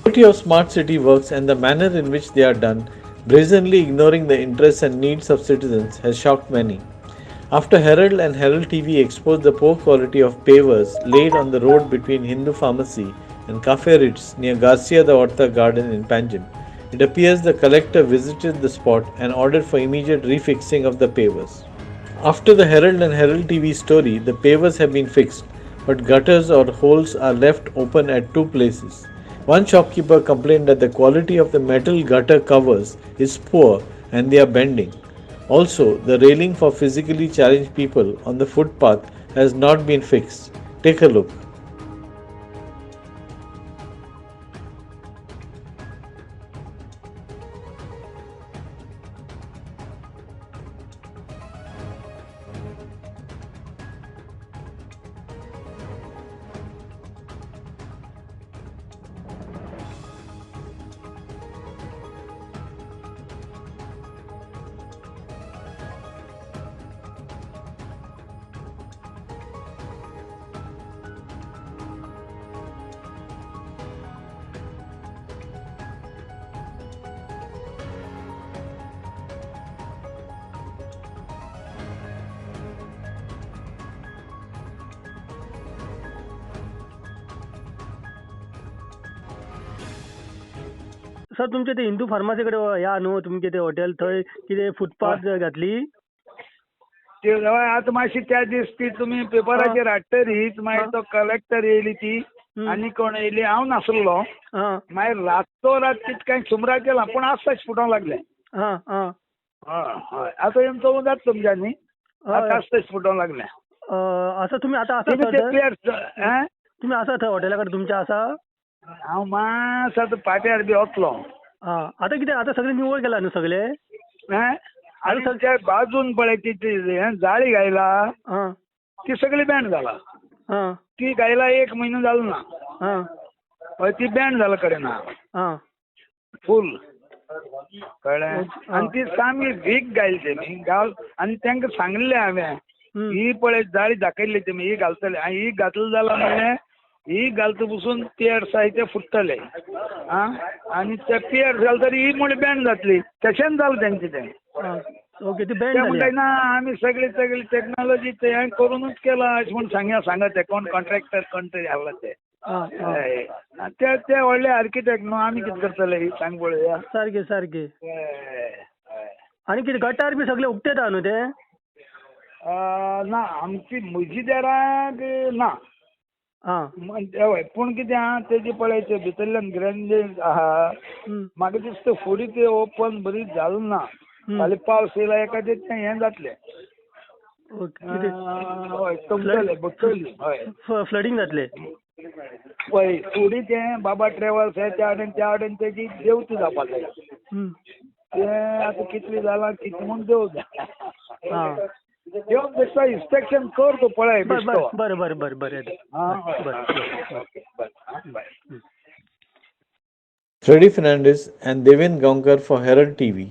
Beauty of smart city works and the manner in which they are done, brazenly ignoring the interests and needs of citizens, has shocked many. After Herald and Herald TV exposed the poor quality of pavers laid on the road between Hindu Pharmacy and Café Ritz near Garcia de Orta Garden in Panjim, it appears the collector visited the spot and ordered for immediate refixing of the pavers. After the Herald and Herald TV story, the pavers have been fixed, but gutters or holes are left open at two places. One shopkeeper complained that the quality of the metal gutter covers is poor and they are bending. Also, the railing for physically challenged people on the footpath has not been fixed. Take a look. Sir तुमचे ते हिंदू फार्मासीकडे या न्हू तुमचे ते hotel थंय कितें footpath घातली ते आता मातशी त्या दीस ती तुम्ही पेपराचेर हाडटरीच मागीर तो कलेक्टर येयली ती आनी कोण येयली हांव नासलो मागीर रातचो रात कितें काय सुमरा केला पूण आसताच फुटोंक लागले हय आतां येवन चोवूं जाता तुमच्यांनी आतां आसताच फुटोंक लागले असं तुम्ही आता आसा तुम्ही आसा थंय हॉटेला कडेन तुमच्या आसा हांव मातसो आतां पाट्यार बी वतलो आता कितें आता सगळे निवळ केला न्हू सगळे आनी त्या बाजून पळय ती जाळी घायला ती सगळी बॅन जाला ती घायला 1 म्हयनो जालो ना हय ती बॅन जाला कडेन फूल कळ्ळें आनी ती सामकी वीक घायली तेमी घाल आनी तांकां सांगलें हांवें ही पळय जाळी दाखयल्ली तेमी ही घालतले ही घातली जाल्यार म्हणलें ही घालता बसून पियर्स आहाय ते फुट्टले आनी ते पियर्स घालता ही म्हण बॅन जातली तशेंच जालें तेंचें तें ओके ती ते म्हणटा ना आमी सगळी टॅक्नॉलॉजी ते हें करूनच केला अशें म्हण सांगा ते कोण कॉन्ट्रॅक्टर कोण तरी आसला ते व्हडले आर्किटेक्ट न्हू आमी कितें करतले ही सांग पळोवया सारकें सारकें आनी कितें गटार बी सगळे उक्तेता न्हू ते ना आमची म्हजी देराक ना हय पूण कितें आहा तेजी पळय ते भितरल्यान ग्रेनेज आहा म्हाका दिसता फुडें ते ओपन बरी जाल ना फाल्यां पावस येयला एका तें हें जातलें हय तुमचें बसतली हय फ्लडींग जातलें पळय फुडें तें बाबा ट्रॅवल्स त्या वाटेन तेजी देंवती जावपा जाय तें आतां कितलें जालां कितें म्हूण देंव जाय येवन दिसता इन्स्पेक्शन कर तूं पळय बरें बरें बरें बरें Freddy Fernandez and Devin Gaonkar for Herald TV.